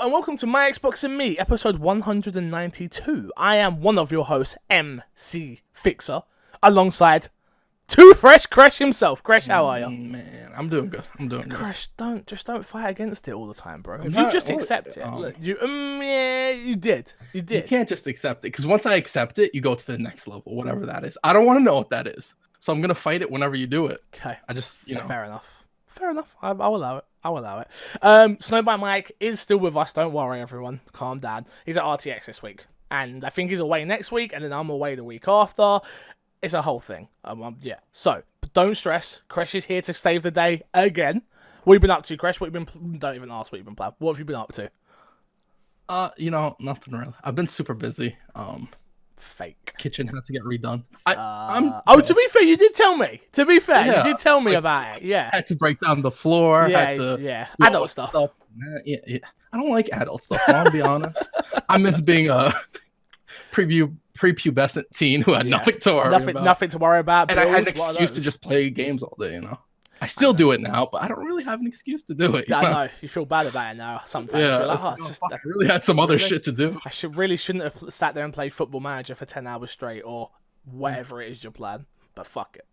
and welcome to My Xbox and Me, episode 192. I am one of your hosts, MC Fixer, alongside Too Fresh Crash himself. Crash, how are you? Man, I'm doing good. Crash, don't fight against it all the time, bro. If you just accept it, look, you did. You can't just accept it, because once I accept it, you go to the next level, whatever that is. I don't want to know what that is, so I'm gonna fight it whenever you do it. Okay. I just, Fair enough. I'll allow it. Snowbite Mike is still with us. Don't worry, everyone. Calm down. He's at RTX this week, and I think he's away next week, and then I'm away the week after. It's a whole thing. Yeah. So, but don't stress. Kresh is here to save the day again. What have you been up to, Kresh? Don't even ask what you've been playing. What have you been up to? Nothing really. I've been super busy. Fake. Kitchen had to get redone. To be fair, you did tell me. You did tell me about it. Yeah. Had to break down the floor. Yeah. Adult stuff. Yeah. I don't like adult stuff. I'll be honest. I miss being a prepubescent teen who had nothing to worry about. Nothing to worry about. And I had an excuse to just play games all day. I still do it now, but I don't really have an excuse to do it. I know. You feel bad about it now sometimes. Yeah, You're like, I really had some other shit to do. I shouldn't have sat there and played Football Manager for 10 hours straight or whatever it is your plan. But fuck it.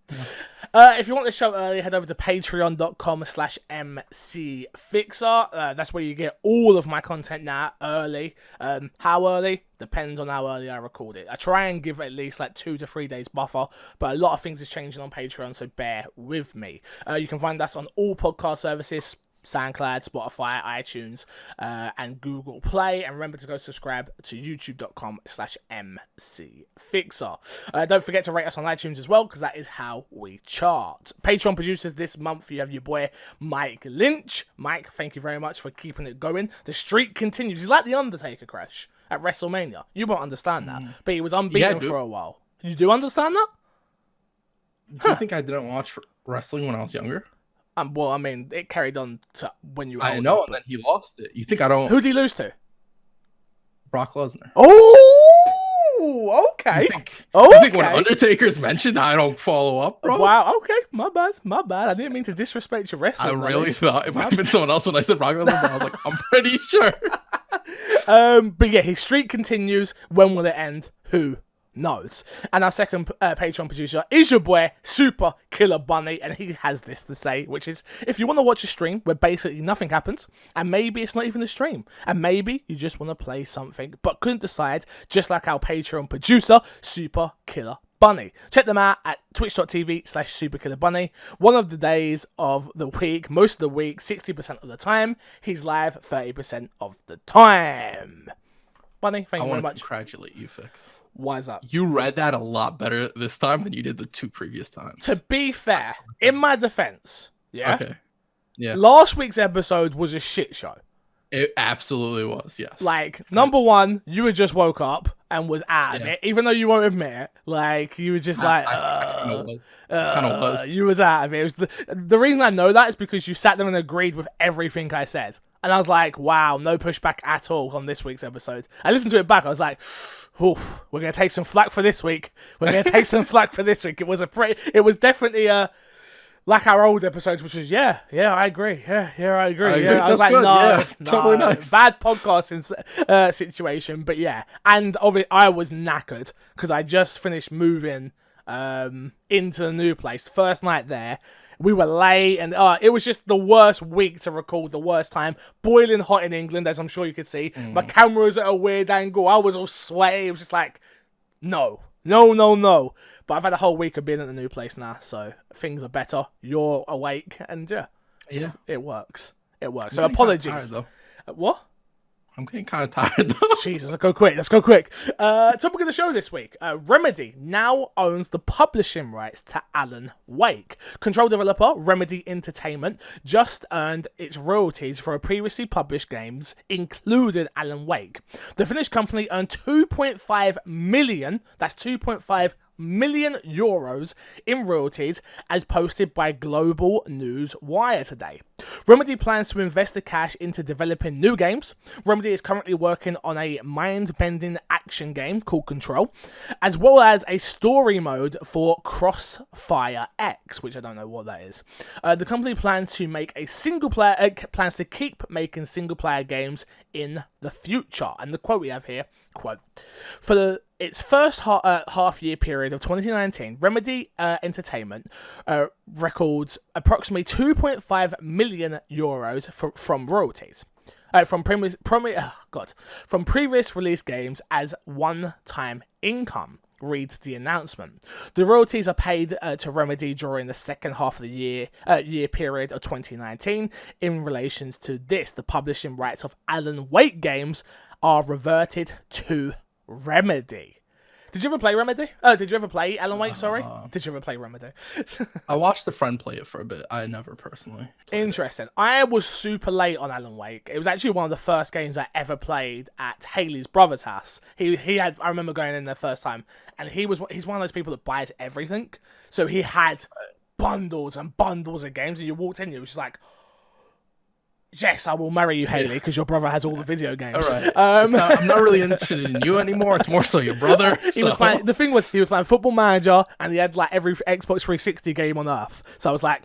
If you want the show early, head over to patreon.com/mcfixer. That's where you get all of my content now early. How early? Depends on how early I record it. I try and give at least 2 to 3 days buffer, but a lot of things is changing on Patreon, so bear with me. You can find us on all podcast services, SoundCloud, Spotify, iTunes, and Google Play. And remember to go subscribe to youtube.com/mcfixer. Don't forget to rate us on iTunes as well, because that is how we chart. Patreon producers this month, you have your boy Mike Lynch. Mike, thank you very much for keeping it going. The streak continues. He's like the Undertaker, Crash, at WrestleMania. You won't understand that, but he was unbeaten for a while. You do understand that? Do you think I didn't watch wrestling when I was younger? Well, I mean, it carried on to when you were older. I know, and then he lost it. You think I don't... Who'd he lose to? Brock Lesnar. Oh, okay. You think when Undertaker's mentioned, I don't follow up, bro? Wow, okay. My bad. I didn't mean to disrespect your wrestling. I really thought it might have been someone else when I said Brock Lesnar, but I was like, I'm pretty sure. But yeah, his streak continues. When will it end? Who knows? And our second Patreon producer is your boy Super Killer Bunny, and he has this to say, which is, if you want to watch a stream where basically nothing happens, and maybe it's not even a stream, and maybe you just want to play something but couldn't decide, just like our Patreon producer Super Killer Bunny. Check them out at twitch.tv/superkillerbunny. One of the days of the week, most of the week, 60% of the time, he's live 30% of the time. Bunny, thank you very much. I want to congratulate you, Fix. Why is that? You read that a lot better this time than you did the 2 previous times. To be fair, in my defense, Okay. Yeah. Last week's episode was a shit show. It absolutely was, yes. Number one, you had just woke up and was out of it, even though you won't admit it. You were just kind of was. You was out of it. It was the reason I know that is because you sat there and agreed with everything I said. And I was like, wow, no pushback at all on this week's episode. I listened to it back. I was like, we're going to take some flack for this week. It was definitely like our old episodes, which was, I agree. I agree. I was like, no, totally nice. Bad podcasting situation. But yeah, and obviously I was knackered because I just finished moving into the new place. First night there. We were late, and it was just the worst week to record, the worst time. Boiling hot in England, as I'm sure you could see. My camera was at a weird angle. I was all sweaty. It was just like, no. But I've had a whole week of being at the new place now, so things are better. You're awake, and it works. So apologies. What? I'm getting kind of tired, though. Jesus, let's go quick. Topic of the show this week. Remedy now owns the publishing rights to Alan Wake. Control developer Remedy Entertainment just earned its royalties for previously published games, including Alan Wake. The Finnish company earned 2.5 million, that's 2.5 million euros in royalties, as posted by Global News Wire today. Remedy plans to invest the cash into developing new games. Remedy is currently working on a mind-bending action game called Control, as well as a story mode for Crossfire X, which I don't know what that is. The company plans to make a single-player, plans to keep making single-player games in the future. And the quote we have here, quote, for its first half-year period of 2019, Remedy Entertainment records approximately 2.5 million euros from royalties. From previous release games as one-time income, reads the announcement. The royalties are paid to Remedy during the second half of the year period of 2019. In relation to this, the publishing rights of Alan Wake games are reverted to Remedy. Did you ever play Remedy? Did you ever play Alan Wake? Sorry, did you ever play Remedy? I watched a friend play it for a bit. I never personally. Interesting. I was super late on Alan Wake. It was actually one of the first games I ever played at Haley's brother's house. He had. I remember going in there first time, and he's one of those people that buys everything. So he had bundles and bundles of games, and you walked in, you was just like, yes, I will marry you, Haley, because your brother has all the video games. All right. I'm not really interested in you anymore. It's more so your brother. He was playing Football Manager, and he had like every Xbox 360 game on Earth. So I was like,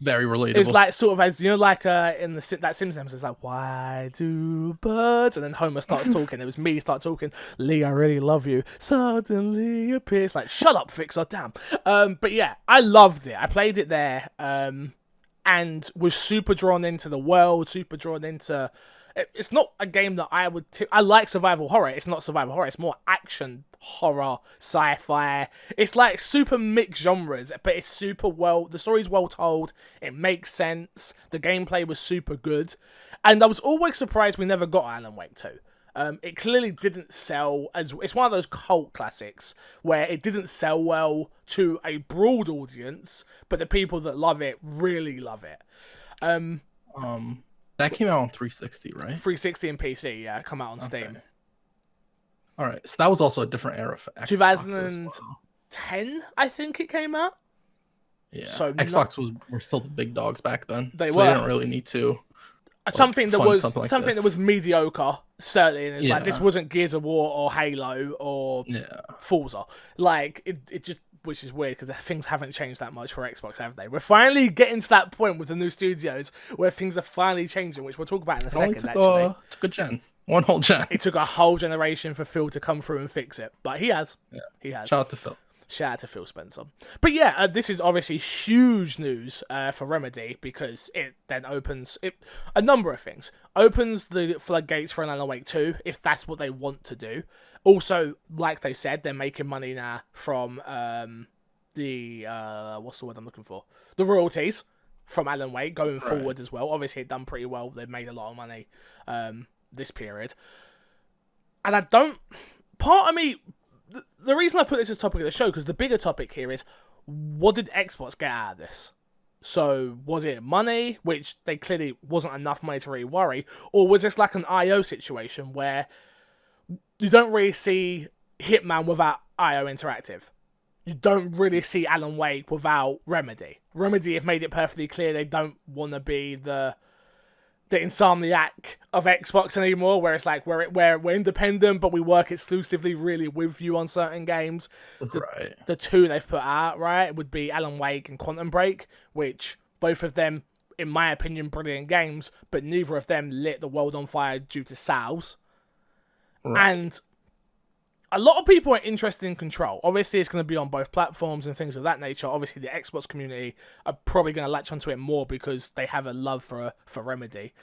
very relatable. It was like sort of as like in that Simpsons episode, it's like, why do birds? And then Homer starts talking. It was me start talking. Lee, I really love you. Suddenly appears. Like, shut up, Fixer. Damn. But yeah, I loved it. I played it there. And was super drawn into the world, super drawn into... It's not a game that I would... I like survival horror. It's not survival horror. It's more action horror, sci-fi. It's like super mixed genres, but it's super well... The story's well told. It makes sense. The gameplay was super good. And I was always surprised we never got Alan Wake 2. It clearly didn't sell as... It's one of those cult classics where it didn't sell well to a broad audience, but the people that love it really love it. That came out on 360, right? 360 and PC, yeah, come out on Steam. All right, so that was also a different era for Xbox 2010, I think it came out. Yeah, so Xbox were still the big dogs back then. They were. They didn't really need to... Something that was mediocre, certainly, and it's like this wasn't Gears of War or Halo or Forza. Like it just, which is weird because things haven't changed that much for Xbox, have they? We're finally getting to that point with the new studios where things are finally changing, which we'll talk about in a second. Actually, took a gen, one whole gen. It took a whole generation for Phil to come through and fix it, but he has. Yeah. He has. Shout out to Phil. Shout out to Phil Spencer. But yeah, this is obviously huge news for Remedy because it then opens a number of things. Opens the floodgates for an Alan Wake 2 if that's what they want to do. Also, like they said, they're making money now from the what's the word I'm looking for? The royalties from Alan Wake going forward as well. Obviously, it done pretty well. They've made a lot of money this period. And I don't... Part of me... The reason I put this as topic of the show, because the bigger topic here is, what did Xbox get out of this? So, was it money, which they clearly wasn't enough money to really worry, or was this like an IO situation where you don't really see Hitman without IO Interactive? You don't really see Alan Wake without Remedy. Remedy have made it perfectly clear they don't want to be the Insomniac of Xbox anymore, where it's like we're independent, but we work exclusively really with you on certain games. The two they've put out, right, would be Alan Wake and Quantum Break, which both of them, in my opinion, brilliant games, but neither of them lit the world on fire due to sales. Right. And a lot of people are interested in Control. Obviously, it's going to be on both platforms and things of that nature. Obviously, the Xbox community are probably going to latch onto it more because they have a love for Remedy.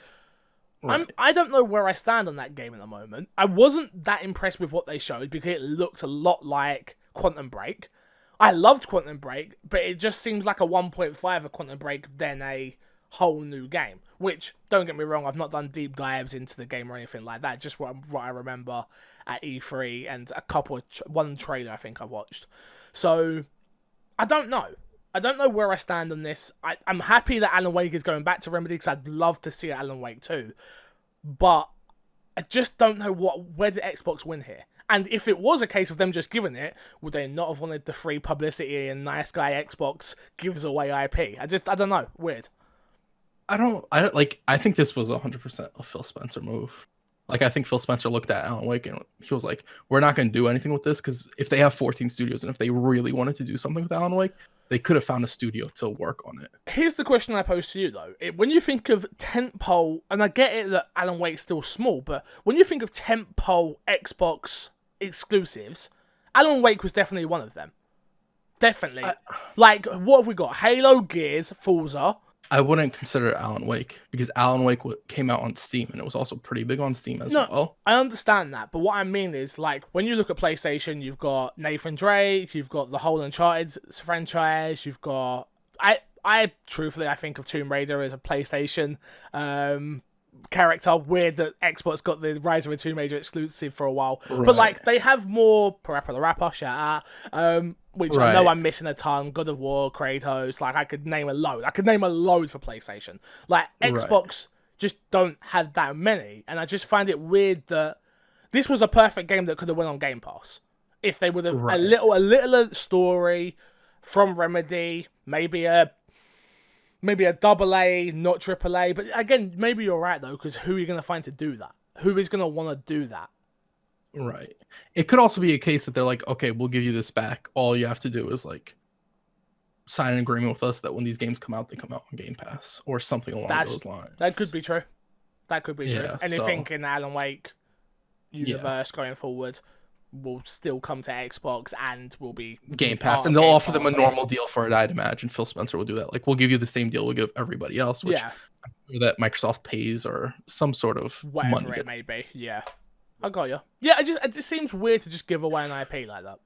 Right. I don't know where I stand on that game at the moment. I wasn't that impressed with what they showed because it looked a lot like Quantum Break. I loved Quantum Break, but it just seems like a 1.5 of Quantum Break than a whole new game. Which, don't get me wrong, I've not done deep dives into the game or anything like that. Just what I remember at E3 and one trailer I think I watched. So, I don't know. I don't know where I stand on this. I'm happy that Alan Wake is going back to Remedy because I'd love to see Alan Wake 2. But I just don't know where did Xbox win here? And if it was a case of them just giving it, would they not have wanted the free publicity and nice guy Xbox gives away IP? I don't know. Weird. I don't like. I think this was 100% a Phil Spencer move. Like, I think Phil Spencer looked at Alan Wake and he was like, "We're not going to do anything with this because if they have 14 studios and if they really wanted to do something with Alan Wake, they could have found a studio to work on it." Here's the question I pose to you though: when you think of tentpole, and I get it that Alan Wake's still small, but when you think of tentpole Xbox exclusives, Alan Wake was definitely one of them. Definitely. Like, what have we got? Halo, Gears, Forza. I wouldn't consider Alan Wake because Alan Wake came out on Steam and it was also pretty big on Steam as well. I understand that, but what I mean is, like, when you look at PlayStation, you've got Nathan Drake, you've got the whole Uncharted franchise, you've got... I truthfully, I think of Tomb Raider as a PlayStation character. Weird that Xbox got the Rise of the Tomb Raider exclusive for a while. Right. But, like, they have more... Parappa the Rapper, shout out. Which I know I'm missing a ton. God of War, Kratos. Like, I could name a load. I could name a load for PlayStation. Like, Xbox just don't have that many. And I just find it weird that this was a perfect game that could have went on Game Pass. If they would have a little story from Remedy, maybe a double A, not triple A. But again, maybe you're right though, because who are you going to find to do that? Who is going to want to do that? Right. It could also be a case that they're like, okay, we'll give you this back. All you have to do is like sign an agreement with us that when these games come out, they come out on Game Pass or something along those lines. That could be true. That could be true. Anything in Alan Wake universe going forward will still come to Xbox and will be Game Pass, and they'll offer them a normal deal for it. I'd imagine Phil Spencer will do that. Like, we'll give you the same deal we'll give everybody else, which that Microsoft pays or some sort of whatever money it may be. Yeah, I got you. Yeah, it just seems weird to just give away an IP like that.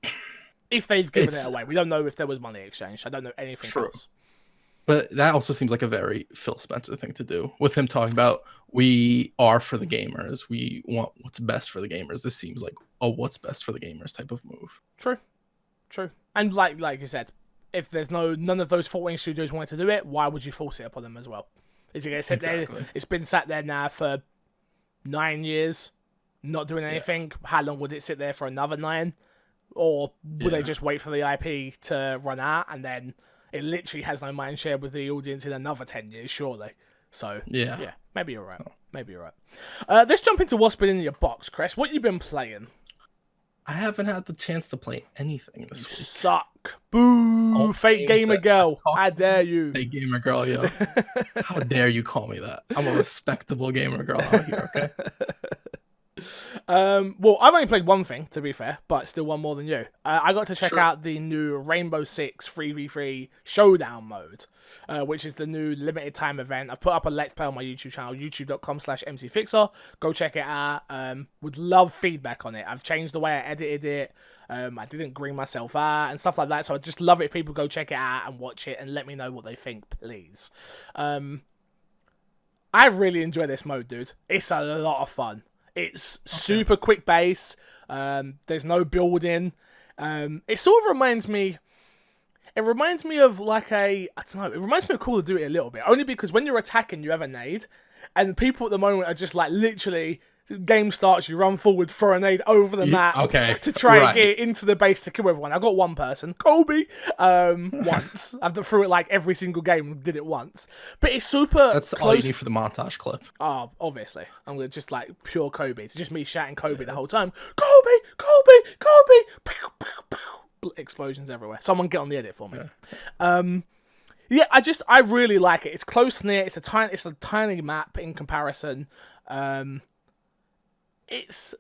If they've given it away, we don't know if there was money exchanged. I don't know anything else. But that also seems like a very Phil Spencer thing to do, with him talking about we are for the gamers. We want what's best for the gamers. This seems like a what's best for the gamers type of move. True. And like you said, if there's none of those 14 studios wanting to do it, why would you force it upon them as well? Is it going to sit there? It's been sat there now for 9 years, not doing anything. Yeah. How long would it sit there for? Another 9? Or would they just wait for the IP to run out and then it literally has no mind share with the audience in another 10 years, surely? So, yeah, maybe you're right. Let's jump into what's been in your box, Chris. What you been playing? I haven't had the chance to play anything this week. Suck. Boo. Fake gamer girl. How dare you? Fake gamer girl, yo. How dare you call me that? I'm a respectable gamer girl out here, okay? Well, I've only played one thing, to be fair, but still one more than you. I got to check out the new Rainbow Six 3v3 Showdown mode, which is the new limited time event. I've put up a Let's Play on my YouTube channel, youtube.com/mcfixer. Go check it out. Would love feedback on it. I've changed the way I edited it. I didn't green myself out and stuff like that, so I'd just love it if people go check it out and watch it and let me know what they think, please. I really enjoy this mode, dude. It's a lot of fun. It's super quick base. There's no building. It sort of reminds me... It reminds me of like I don't know. It reminds me of Call of Duty a little bit. Only because when you're attacking, you have a nade. And people at the moment are just like literally... Game starts, you run forward, throw a nade over the map to try and get into the base to kill everyone. I got one person, Kobe, once. I've through it like every single game, did it once. But it's super That's close. all you need for the montage clip. Oh, obviously. I'm going to just like pure Kobe. It's just me shouting Kobe the whole time. Kobe, Kobe, Kobe. Pew, pew, pew. Explosions everywhere. Someone get on the edit for me. Yeah, I really like it. It's close-knit. It's a tiny map in comparison. It's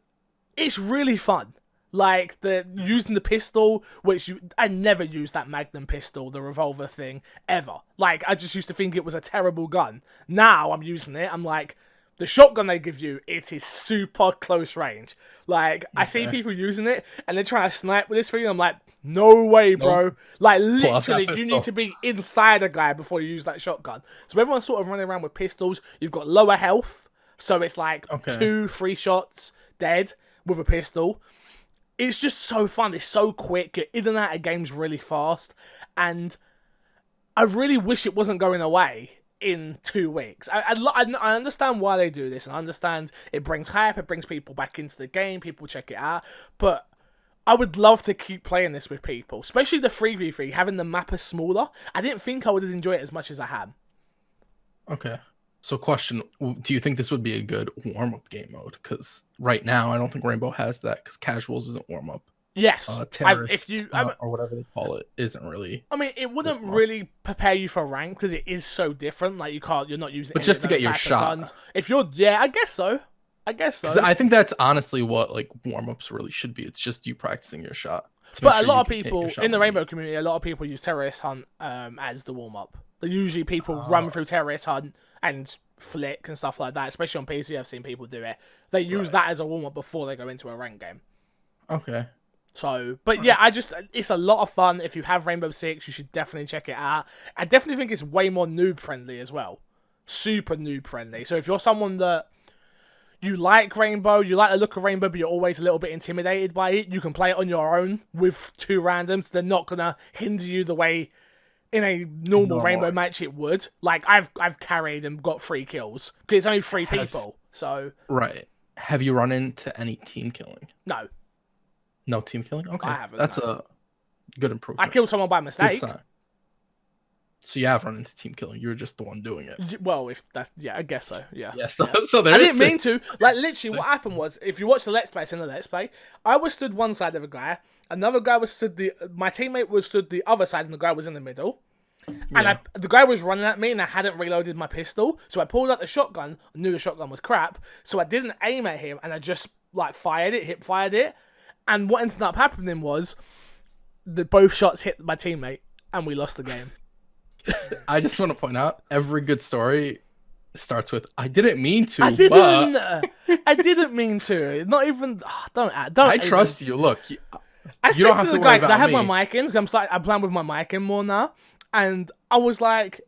really fun. Like using the pistol, which I never used that Magnum pistol, the revolver thing, ever. Like, I just used to think it was a terrible gun. Now I'm using it. I'm like, the shotgun they give you, it is super close range. Like, I see people using it and they're trying to snipe with this thing. And I'm like, no way, bro. Nope. Like, literally, you need to be inside a guy before you use that shotgun. So everyone's sort of running around with pistols. You've got lower health. So it's like 2-3 shots dead with a pistol. It's just so fun. It's so quick. You're in and out of games really fast. And I really wish it wasn't going away in 2 weeks. I understand why they do this. And I understand it brings hype. It brings people back into the game. People check it out. But I would love to keep playing this with people. Especially the 3v3, having the map is smaller. I didn't think I would enjoy it as much as I have. Okay. So, question: do you think this would be a good warm-up game mode? Because right now, I don't think Rainbow has that. Because casuals isn't warm-up. Yes, if Terrorist you, or whatever they call it isn't really. I mean, it wouldn't warm-up. really prepare you for rank because it is so different. Like you're not using. But any just of to those get your type of shot. guns. If you're, yeah, I guess so. Because I think that's honestly what like warm-ups really should be. It's just you practicing your shot. But a lot of people in the Rainbow community, a lot of people use Terrorist Hunt as the warm up. Usually people run through Terrorist Hunt and flick and stuff like that. Especially on PC, I've seen people do it. They use that as a warm up before they go into a rank game. Okay. So, but yeah, it's a lot of fun. If you have Rainbow Six, you should definitely check it out. I definitely think it's way more noob friendly as well. Super noob friendly. So if you're someone that you like Rainbow, you like the look of Rainbow, but you're always a little bit intimidated by it, you can play it on your own with two randoms. They're not gonna hinder you the way in a normal Rainbow match it would. Like I've carried and got 3 kills because it's only 3 people. So right. Have you run into any team killing? No. No team killing? Okay. I haven't. That's a good improvement. I killed someone by mistake. So you have run into team killing. You were just the one doing it. Well, if that's I guess so. Yeah. Yeah. So there I didn't mean to. Like literally, what happened was, if you watch the Let's Play, it's in the Let's Play. I was stood one side of a guy. Another guy was stood my teammate was stood the other side, and the guy was in the middle. And the guy was running at me, and I hadn't reloaded my pistol, so I pulled out the shotgun. I knew the shotgun was crap, so I didn't aim at him, and I just like hip fired it. And what ended up happening was that both shots hit my teammate, and we lost the game. I just want to point out every good story starts with "I didn't mean to." I didn't. I didn't mean to. Not even. Don't. I trust you. Look, I you said don't have to the to guy worry because I about have me. my mic in. Because I'm playing with my mic in more now, and I was like,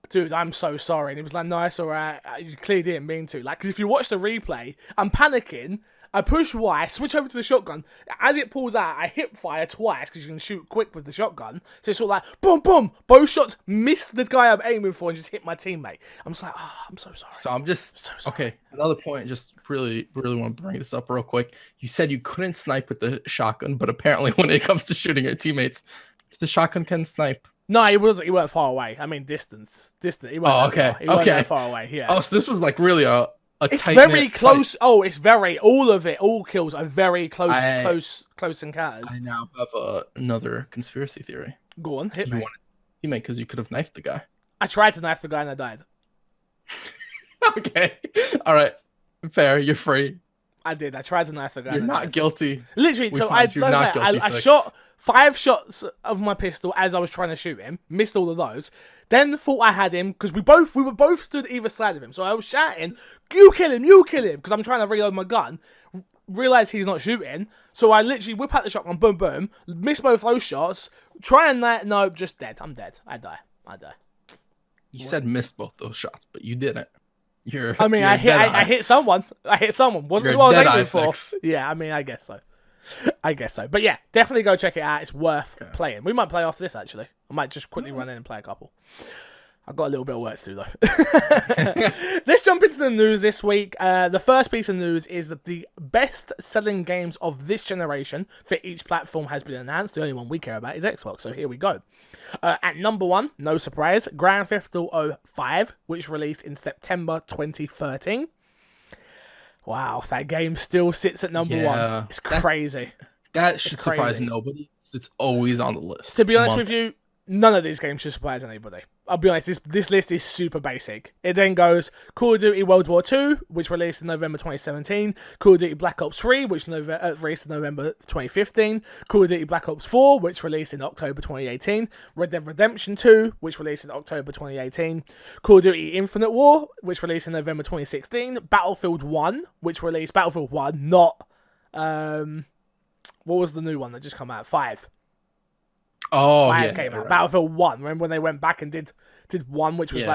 "Dude, I'm so sorry." And he was like, "No, it's alright. You clearly didn't mean to." Like, because if you watch the replay, I'm panicking. I push Y, switch over to the shotgun. As it pulls out, I hip fire twice because you can shoot quick with the shotgun. So it's sort of like, boom, boom. Both shots missed the guy I'm aiming for and just hit my teammate. I'm just like, I'm so sorry. So I'm just so sorry. Okay. Another point, just really want to bring this up real quick. You said you couldn't snipe with the shotgun, but apparently when it comes to shooting your teammates, the shotgun can snipe. No, he weren't far away. I mean, distance. He weren't that far away. Yeah. Oh, so this was like really it's very close. Fight. Oh, it's very all kills are very close encounters. I now have another conspiracy theory. Go on, hit me. Teammate, because you could have knifed the guy. I tried to knife the guy and I died. Okay, all right, fair. You're free. I did. I tried to knife the guy. You're not guilty. Literally, so I shot 5 shots of my pistol as I was trying to shoot him. Missed all of those. Then thought I had him because we were both stood either side of him. So I was shouting, "You kill him! You kill him!" Because I'm trying to reload my gun. Realize he's not shooting, so I literally whip out the shotgun, boom, boom, miss both those shots. Try and no, just dead. I'm dead. I die. You said missed both those shots, but you didn't. I hit someone. Wasn't who I was aiming for. Yeah, I mean, I guess so. But yeah, definitely go check it out. It's worth playing. We might play after this, actually. I might just quickly run in and play a couple. I've got a little bit of work to do, though. Let's jump into the news this week. The first piece of news is that the best-selling games of this generation for each platform has been announced. The only one we care about is Xbox, so here we go. At number 1, no surprise, Grand Theft Auto 5, which released in September 2013. Wow, that game still sits at number 1. It's crazy. That should surprise nobody. It's always on the list. To be honest with you, none of these games should surprise anybody. I'll be honest, this list is super basic. It then goes Call of Duty World War II, which released in November 2017, Call of Duty Black Ops 3, which released in November 2015, Call of Duty Black Ops 4, which released in October 2018, Red Dead Redemption 2, which released in October 2018, Call of Duty Infinite War, which released in November 2016, Battlefield 1, which released Battlefield 1, not... what was the new one that just come out? 5. Oh, 5 came out. Right. Battlefield 1. Remember when they went back and did 1, which was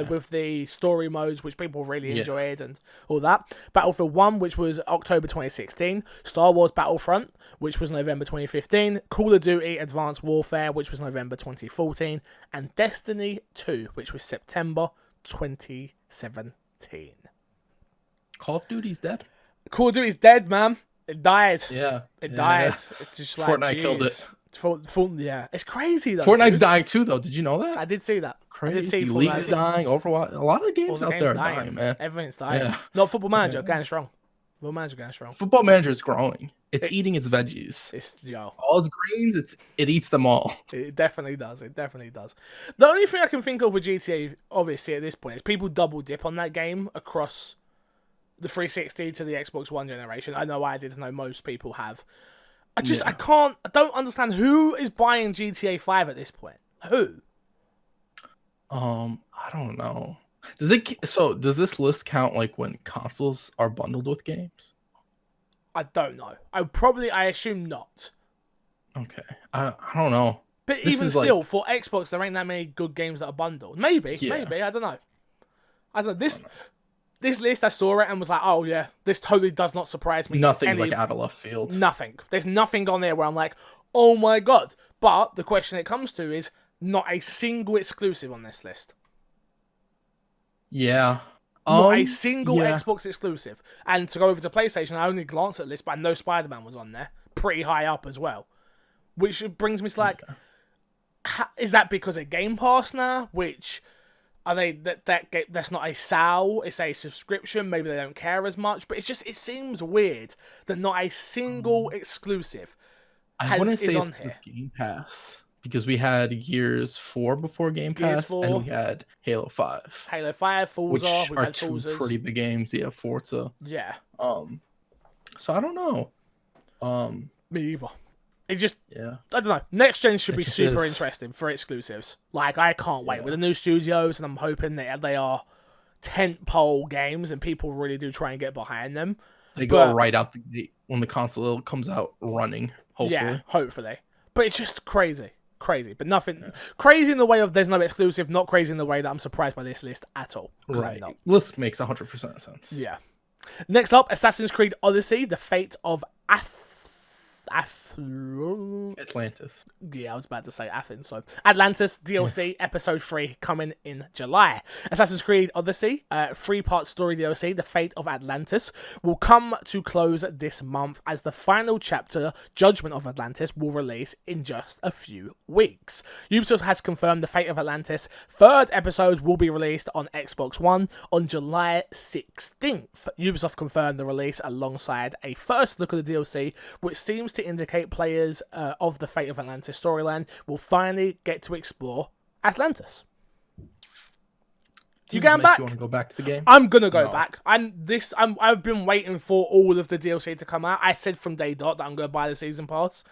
with the story modes, which people really enjoyed and all that. Battlefield 1, which was October 2016. Star Wars Battlefront, which was November 2015. Call of Duty Advanced Warfare, which was November 2014. And Destiny 2, which was September 2017. Call of Duty's dead? Call of Duty's dead, man. It died. Yeah. It died. It's just like, Fortnite killed it. Yeah, it's crazy though. Fortnite's dude. dying too, though. Did you know that? I did see that. I did Crazy. see League's Fortnite. dying. Overwatch. A lot of All games the out games there are dying. dying, man. Everything's dying. Yeah. Not Football Manager, Yeah. going strong. Football Manager going strong. Football Manager is growing. It's It- eating its veggies. It's All its greens, it eats them all. It definitely does. It definitely does. The only thing I can think of with GTA, obviously at this point, is people double dip on that game across the 360 to the Xbox One generation. I know I did. I know most people have. I don't understand who is buying GTA 5 at this point. Who? I don't know. Does this list count like when consoles are bundled with games? I don't know. I assume not. Okay. I don't know. But This even is still, for Xbox, there ain't that many good games that are bundled. Maybe. I don't know. This list, I saw it and was like, oh yeah, this totally does not surprise me. Nothing's like out of left field. Nothing. There's nothing on there where I'm like, oh my god. But the question it comes to is not a single exclusive on this list. Yeah. Not a single yeah. Xbox exclusive. And to go over to PlayStation, I only glanced at the list, but I know Spider-Man was on there. Pretty high up as well. Which brings me to like, is that because of Game Pass now? Which... Are they that's not a sale, it's a subscription, maybe they don't care as much, but it seems weird that not a single exclusive I want to say on it's here. Game Pass because we had Gears 4 before Game Pass 4. and we had Halo 5. Halo 5, Forza, which we've are had two Forzas. pretty big games. Yeah, Forza. Yeah. So I don't know. Me either. It just, Yeah. I don't know. Next gen should It be just super is. interesting for exclusives. Like, I can't wait Yeah. with the new studios, and I'm hoping that they are tentpole games and people really do try and get behind them. They go right out the gate when the console comes out running. Hopefully. Yeah, hopefully. But it's just crazy. Crazy. But nothing crazy in the way of there's no exclusive, not crazy in the way that I'm surprised by this list at all. 'Cause I'm Right. not. List makes 100% sense. Yeah. Next up, Assassin's Creed Odyssey, The Fate of Atlantis. Yeah, I was about to say Athens. So Atlantis DLC Episode 3 coming in July. Assassin's Creed Odyssey, 3-part story DLC, The Fate of Atlantis, will come to close this month as the final chapter, Judgment of Atlantis, will release in just a few weeks. Ubisoft has confirmed The Fate of Atlantis 3rd episode will be released on Xbox One on July 16th. Ubisoft confirmed the release alongside a first look at the DLC, which seems to indicate players of the Fate of Atlantis storyline will finally get to explore Atlantis. You going back? You want to go back to the game? I'm gonna go No. back. I've been waiting for all of the DLC to come out. I said from day dot that I'm gonna buy the season pass,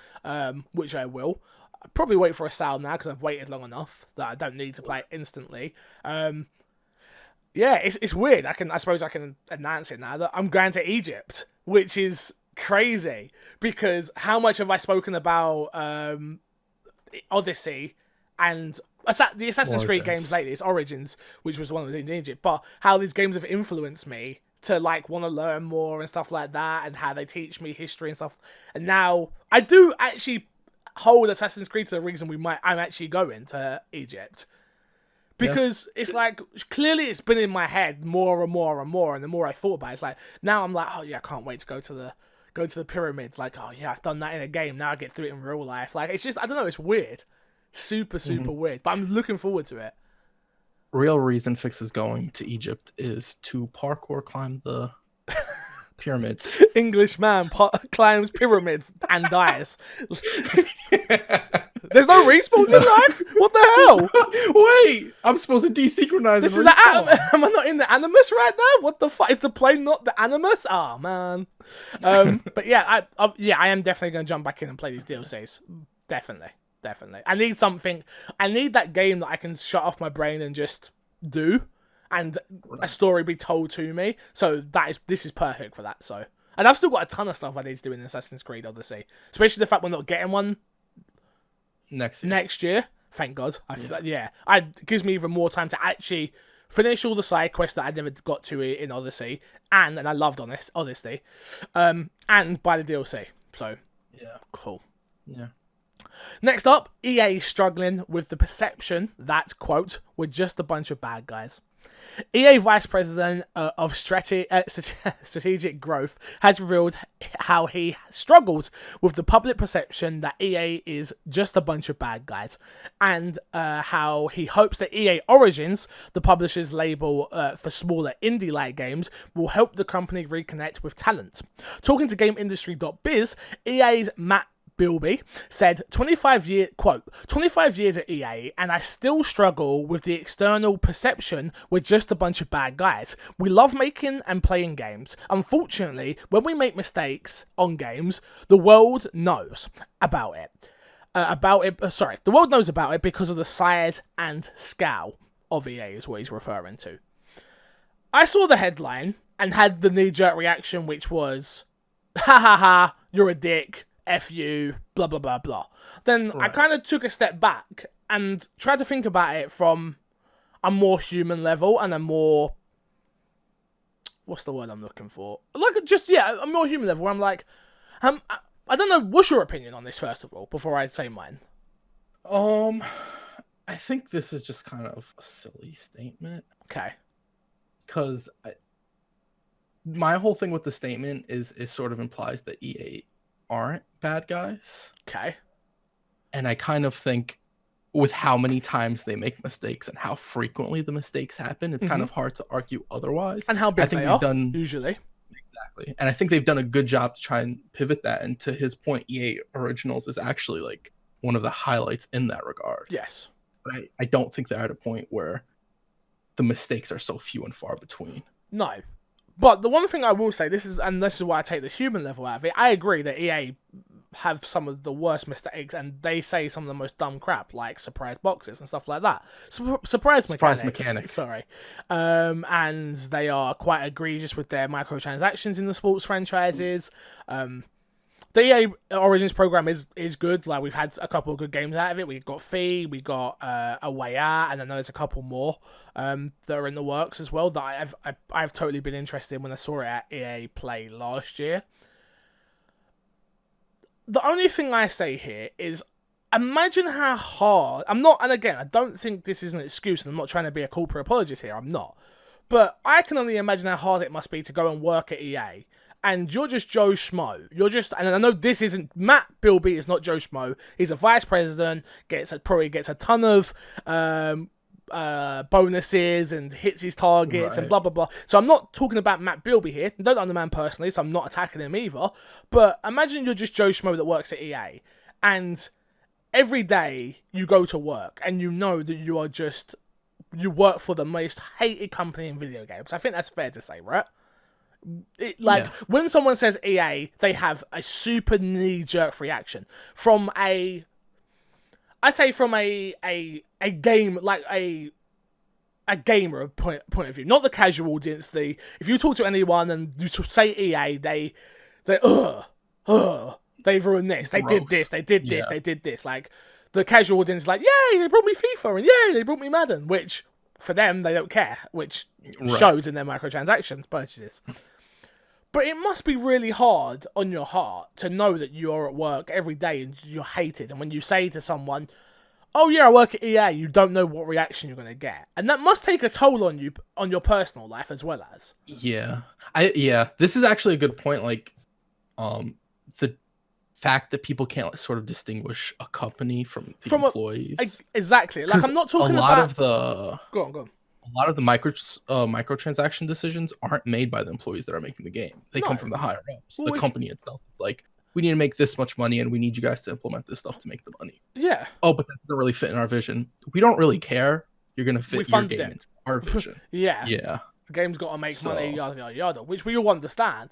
which I will. I'll probably wait for a sale now because I've waited long enough that I don't need to play it instantly. Yeah, it's weird. I suppose I can announce it now that I'm going to Egypt, which is crazy because how much have I spoken about Odyssey and the Assassin's Creed games lately? It's Origins, which was the one that was in Egypt, but how these games have influenced me to like want to learn more and stuff like that, and how they teach me history and stuff. And now I do actually hold Assassin's Creed to the reason I'm actually going to Egypt. Because it's like, clearly it's been in my head more and more and more, and the more I thought about it, it's like, now I'm like, oh yeah, I can't wait to go to the pyramids. Like, oh yeah, I've done that in a game, now I get through it in real life. Like, it's just, I don't know, it's weird. Super weird. But I'm looking forward to it. Real reason Fix is going to Egypt is to parkour climb the pyramids. English man climbs pyramids and dies. There's no respawns in life? What the hell? Wait, I'm supposed to desynchronize. This is am I not in the Animus right now? What the fuck? Is the plane not the Animus? Oh man. But yeah, I am definitely gonna jump back in and play these DLCs. Definitely. I need something. I need that game that I can shut off my brain and just do, and a story be told to me. So this is perfect for that. So, and I've still got a ton of stuff I need to do in Assassin's Creed Odyssey, especially the fact we're not getting one next year. Thank God. It gives me even more time to actually finish all the side quests that I never got to in Odyssey, and I loved Odyssey, and buy the DLC. So yeah, cool. Yeah. Next up, EA is struggling with the perception that, quote, we're just a bunch of bad guys. EA Vice President of Strategic Growth has revealed how he struggles with the public perception that EA is just a bunch of bad guys, and how he hopes that EA Origins, the publisher's label for smaller indie-like games, will help the company reconnect with talent. Talking to GameIndustry.biz, EA's Matt Bilby said, 25 years at EA, and I still struggle with the external perception we're just a bunch of bad guys. We love making and playing games. Unfortunately, when we make mistakes on games, the world knows about it. The world knows about it because of the size and scale of EA is what he's referring to. I saw the headline and had the knee-jerk reaction, which was, ha ha ha, you're a dick. F you, blah, blah, blah, blah. Then I kind of took a step back and tried to think about it from a more human level and a more... What's the word I'm looking for? A more human level where I'm like... I don't know, what's your opinion on this, first of all, before I say mine? I think this is just kind of a silly statement. Okay. Because my whole thing with the statement is sort of implies that EA aren't bad guys. Okay. And I kind of think with how many times they make mistakes and how frequently the mistakes happen, it's kind of hard to argue otherwise. And how big they are, usually. Exactly. And I think they've done a good job to try and pivot that. And to his point, EA Originals is actually like one of the highlights in that regard. Yes. But I don't think they're at a point where the mistakes are so few and far between. No. But the one thing I will say, this is why I take the human level out of it, I agree that EA have some of the worst mistakes, and they say some of the most dumb crap, like surprise boxes and stuff like that. Surprise mechanics. Sorry. And they are quite egregious with their microtransactions in the sports franchises. The EA Origins program is good. Like, we've had a couple of good games out of it. We got Fee, we got A Way Out, and I know there's a couple more that are in the works as well that I've totally been interested in when I saw it at EA Play last year. The only thing I say here is, imagine how hard... and again, I don't think this is an excuse, and I'm not trying to be a corporate apologist here, I'm not. But I can only imagine how hard it must be to go and work at EA. And you're just Joe Schmo. And I know this isn't... Matt Bilby is not Joe Schmo. He's a vice president, probably gets a ton of bonuses and hits his targets and blah, blah, blah. So I'm not talking about Matt Bilby here. I don't know the man personally, so I'm not attacking him either. But imagine you're just Joe Schmo that works at EA. And every day you go to work and you know that you work for the most hated company in video games. I think that's fair to say, right? When someone says EA, they have a super knee-jerk reaction from a game, like a gamer point of view, not the casual audience. If you talk to anyone and you say EA, they they've ruined this, they did this, they did this, they did this. Like, the casual audience is like, yay, they brought me FIFA, and yay, they brought me Madden, which for them they don't care, which shows in their microtransactions purchases. But it must be really hard on your heart to know that you're at work every day and you're hated. And when you say to someone, oh yeah, I work at EA, you don't know what reaction you're going to get. And that must take a toll on you, on your personal life as well as. Yeah. This is actually a good point. Like, the fact that people can't sort of distinguish a company from employees. Exactly. Like, I'm not talking about... Go on. A lot of the microtransaction decisions aren't made by the employees that are making the game. They come from the higher ups. The company itself. It's like, we need to make this much money and we need you guys to implement this stuff to make the money. Yeah. Oh, but that doesn't really fit in our vision. We don't really care. You're going to fit your game into our vision. Yeah. The game's got to make money, yada, yada, yada, which we all understand.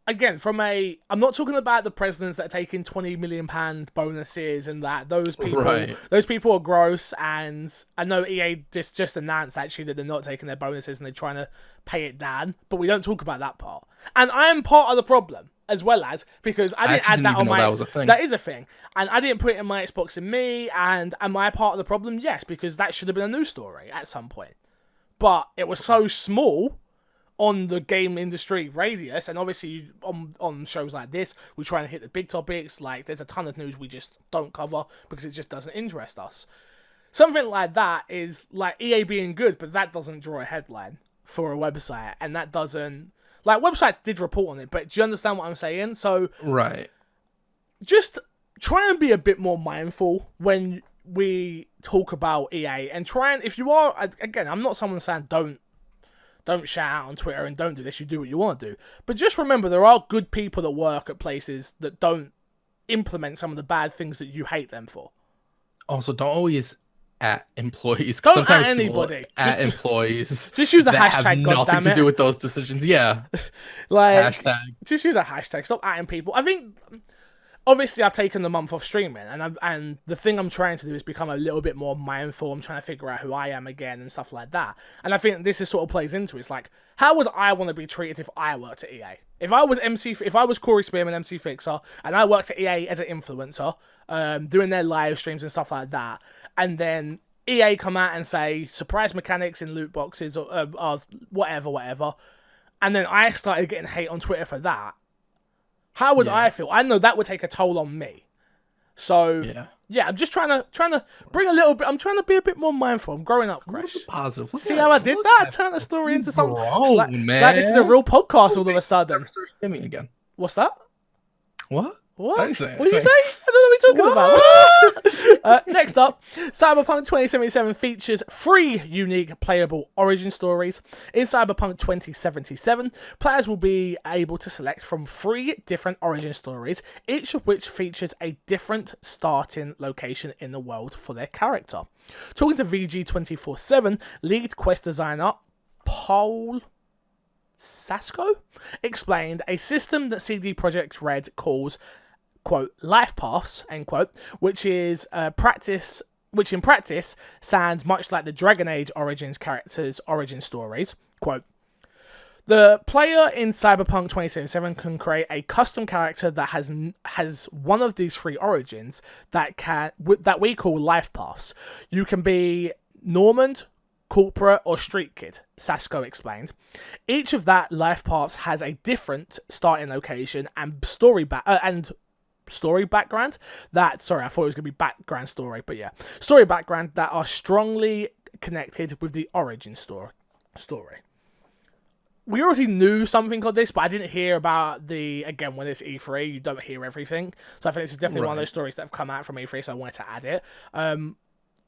Again, I'm not talking about the presidents that are taking £20 million bonuses and that. Those people are gross, and I know EA just announced actually that they're not taking their bonuses and they're trying to pay it down, but we don't talk about that part. And I am part of the problem as well, as because I didn't add that on my... That was a thing. That is a thing. And I didn't put it in my Xbox and Me, and am I part of the problem? Yes, because that should have been a news story at some point. But it was so small on the game industry radius, and obviously on shows like this, we try and hit the big topics. Like, there's a ton of news we just don't cover because it just doesn't interest us. something like that is like EA being good, but that doesn't draw a headline for a website, and that doesn't like websites did report on it. But do you understand what I'm saying? So Right. just try and be a bit more mindful when we talk about EA, and try and if you are again, I'm not someone saying don't shout out on Twitter and don't do this. You do what you want to do, but just remember there are good people that work at places that don't implement some of the bad things that you hate them for. Also, don't always at employees. Don't Sometimes at people anybody. At employees. Just use a that hashtag. have nothing Goddammit. to do with those decisions. Yeah. Like Hashtag. just use a hashtag. Stop atting people. I think obviously I've taken the month off streaming, and the thing I'm trying to do is become a little bit more mindful. I'm trying to figure out who I am again and stuff like that. And I think this is sort of plays into it. It's like, how would I want to be treated if I worked at EA? If I was Corey Spearman, MC Fixer, and I worked at EA as an influencer, doing their live streams and stuff like that, and then EA come out and say surprise mechanics in loot boxes or whatever, and then I started getting hate on Twitter for that. How would I feel? I know that would take a toll on me. So yeah, I'm just trying to bring a little bit. I'm trying to be a bit more mindful. I'm growing up, Crash. Positive. See how I did that? I turned the story into something. Man. It's like this is a real podcast all of a sudden. Me again. What's that? What? What? I didn't say What did you say? anything. I don't know what we're talking about. Next up, Cyberpunk 2077 features 3 unique playable origin stories. In Cyberpunk 2077, players will be able to select from 3 different origin stories, each of which features a different starting location in the world for their character. Talking to VG247, lead quest designer Paul Sasko explained a system that CD Projekt Red calls, quote, life paths, end quote, which in practice sounds much like the Dragon Age Origins characters' origin stories. Quote, the player in Cyberpunk 2077 can create a custom character that has one of these 3 origins that we call life paths. You can be Normand, corporate, or street kid, Sasko explained. Each of that life paths has a different starting location and story background that, sorry, I thought it was going to be background story, but yeah, story background that are strongly connected with the origin story. We already knew something of this, but I didn't hear about again, when it's E3, you don't hear everything. So I think this is definitely one of those stories that have come out from E3, so I wanted to add it.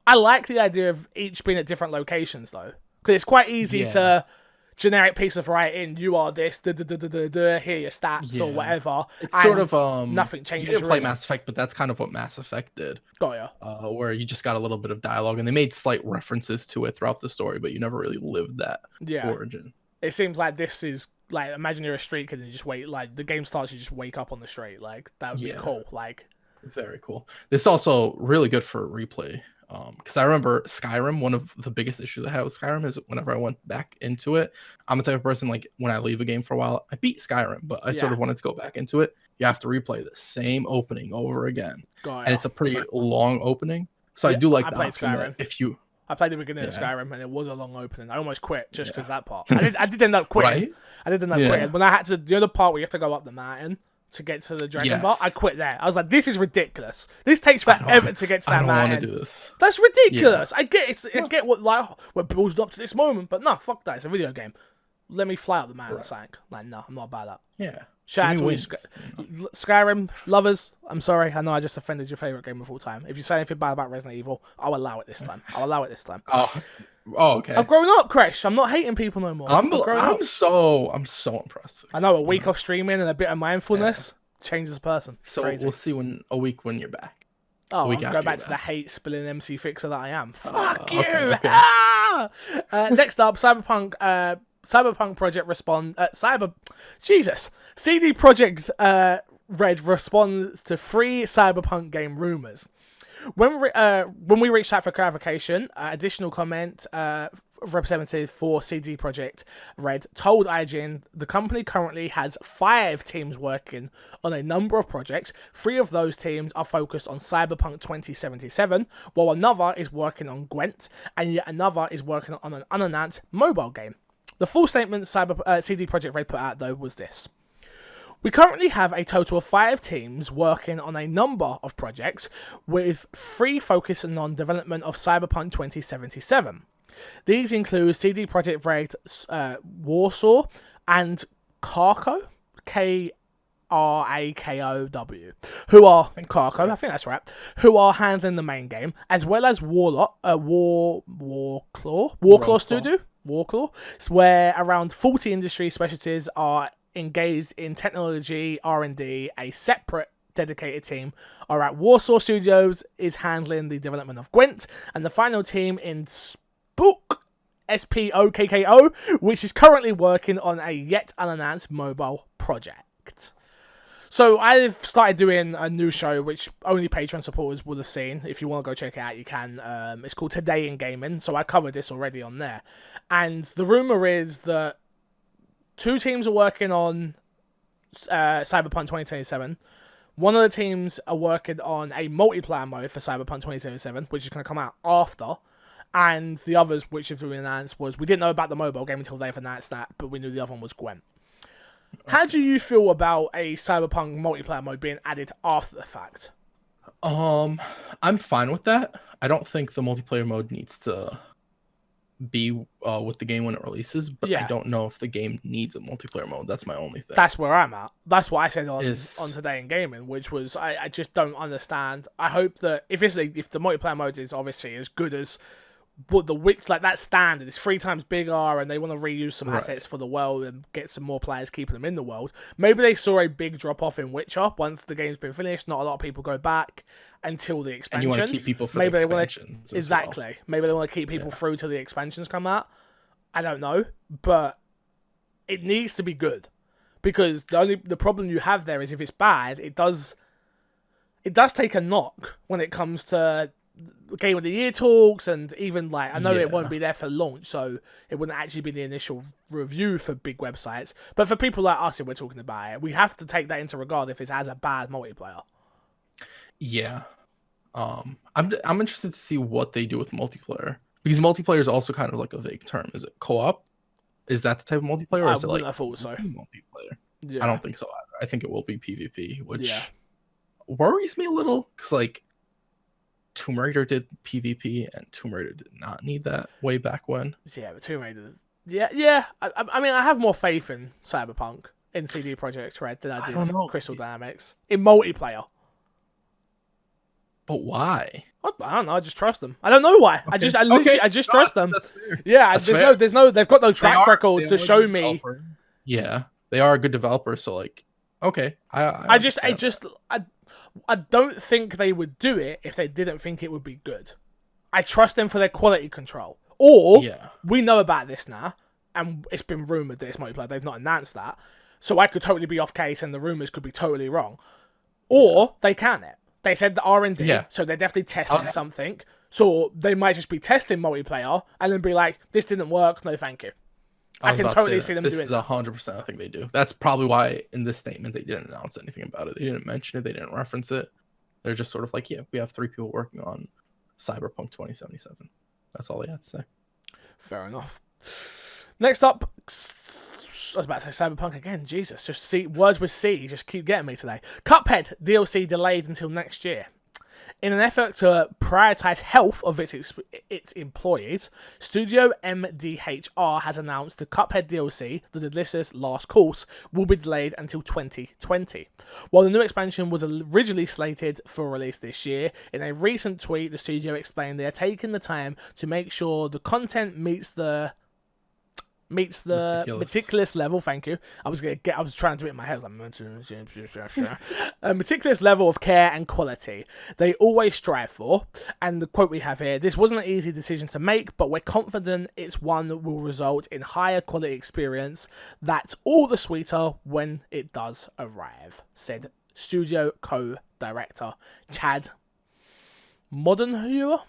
I like the idea of each being at different locations, though, because it's quite easy to generic piece of writing. You are this, here are your stats or whatever. It's sort of nothing changes. You didn't play really. Mass Effect, but that's kind of what Mass Effect did. Got ya. Where you just got a little bit of dialogue, and they made slight references to it throughout the story, but you never really lived that origin. It seems like this is like, imagine you're a street kid and you just wait, like the game starts, you just wake up on the street. Like that would be cool. Like very cool. This is also really good for replay. Because I remember Skyrim, one of the biggest issues I had with Skyrim is whenever I went back into it, I'm the type of person, like, when I leave a game for a while, I beat Skyrim, but I sort of wanted to go back into it. You have to replay the same opening over again. And it's a pretty long opening. So I do like that. Skyrim. I played the beginning of Skyrim and it was a long opening. I almost quit just because that part. I did end up quitting. Right? I did end up quitting. When I had to, the part where you have to go up the mountain to get to the Dragon Bar, I quit there. I was like, this is ridiculous. This takes forever to get to that mountain. I don't want to do this. That's ridiculous. I get what, like, we're building up to this moment, but no, fuck that. It's a video game. Let me fly up the mountain or something. Like, no, I'm not about that. Yeah. Shout out to Skyrim lovers. I'm sorry. I know I just offended your favorite game of all time. If you say anything bad about Resident Evil, I'll allow it this time. Oh, okay. I've grown up, Crash. I'm not hating people no more. I'm so impressed. I know a week off streaming and a bit of mindfulness changes a person. So we'll see a week when you're back. Oh, I'll go back to the hate spilling MC Fixer that I am. Fuck you. Okay. Next up, Cyberpunk Project CD Projekt Red responds to 3 Cyberpunk game rumors. When we reached out for clarification, additional comment representative for CD Projekt Red told IGN the company currently has 5 teams working on a number of projects. 3 of those teams are focused on Cyberpunk 2077, while another is working on Gwent, and yet another is working on an unannounced mobile game. The full statement CD Projekt Red put out, though, was this. We currently have a total of 5 teams working on a number of projects, with 3 focusing on development of Cyberpunk 2077. These include CD Projekt Red, Warsaw, and Carco, Krakow, who are Carco, I think that's right, who are handling the main game, as well as Warclaw Studio, where around 40 industry specialties are engaged in technology R&D. A separate dedicated team are at Warsaw Studios is handling the development of Gwent, and the final team in Spook, SPOKKO, which is currently working on a yet unannounced mobile project. So I've started doing a new show which only Patreon supporters would have seen. If you want to go check it out, you can. It's called Today in Gaming, so I covered this already on there. And the rumour is that 2 teams are working on Cyberpunk 2077. One of the teams are working on a multiplayer mode for Cyberpunk 2077, which is going to come out after. And the others, which have been announced, was we didn't know about the mobile game until they've announced that, but we knew the other one was Gwent. How do you feel about a Cyberpunk multiplayer mode being added after the fact? I'm fine with that. I don't think the multiplayer mode needs to be with the game when it releases, but I don't know if the game needs a multiplayer mode. That's my only thing. That's where I'm at. That's what I said on Today in Gaming, which was I just don't understand. I hope that if the multiplayer mode is obviously as good as but the width, like that standard, is 3 times bigger, and they want to reuse some assets for the world and get some more players, keeping them in the world. Maybe they saw a big drop off in Witcher once the game's been finished. Not a lot of people go back until the expansion. And you want to keep people for the expansions. Exactly. Well. Maybe they want to keep people through till the expansions come out. I don't know, but it needs to be good, because the problem you have there is if it's bad, it does take a knock when it comes to Game of the Year talks, and even I know it won't be there for launch, so it wouldn't actually be the initial review for big websites. But for people like us, if we're talking about it, we have to take that into regard if it has a bad multiplayer. Yeah, I'm interested to see what they do with multiplayer, because multiplayer is also kind of like a vague term. Is it co-op? Is that the type of multiplayer, or is it like multiplayer? Yeah. I don't think so either. I think it will be PvP, which worries me a little, because Tomb Raider did PvP, and Tomb Raider did not need that way back when. Yeah, but Tomb Raider... Yeah. I mean, I have more faith in Cyberpunk, in CD Projekt Red, than I did Crystal Dynamics. In multiplayer. But why? I don't know, I just trust them. I don't know why. Okay. I just trust them. That's fair. Yeah, they've got no track record to show me. Yeah, they are a good developer, so okay. I don't think they would do it if they didn't think it would be good. I trust them for their quality control. Or, we know about this now, and it's been rumoured that it's multiplayer. They've not announced that. So I could totally be off case, and the rumours could be totally wrong. Or, they can it. They said the R&D, so they're definitely testing something. So they might just be testing multiplayer, and then be like, this didn't work, no thank you. I can totally see them doing this. This is 100% I think they do. That's probably why in this statement they didn't announce anything about it. They didn't mention it. They didn't reference it. They're just sort of like, we have 3 people working on Cyberpunk 2077. That's all they had to say. Fair enough. Next up, I was about to say Cyberpunk again. Jesus, just words with C just keep getting me today. Cuphead DLC delayed until next year. In an effort to prioritize health of its employees, Studio MDHR has announced the Cuphead DLC, The Delicious Last Course, will be delayed until 2020. While the new expansion was originally slated for release this year, in a recent tweet, the studio explained they are taking the time to make sure the content meets the meticulous level. Thank you. I was trying to do it in my head. A meticulous level of care and quality they always strive for. And the quote we have here: "This wasn't an easy decision to make, but we're confident it's one that will result in higher quality experience. That's all the sweeter when it does arrive," said studio co-director Chad Modenheuer.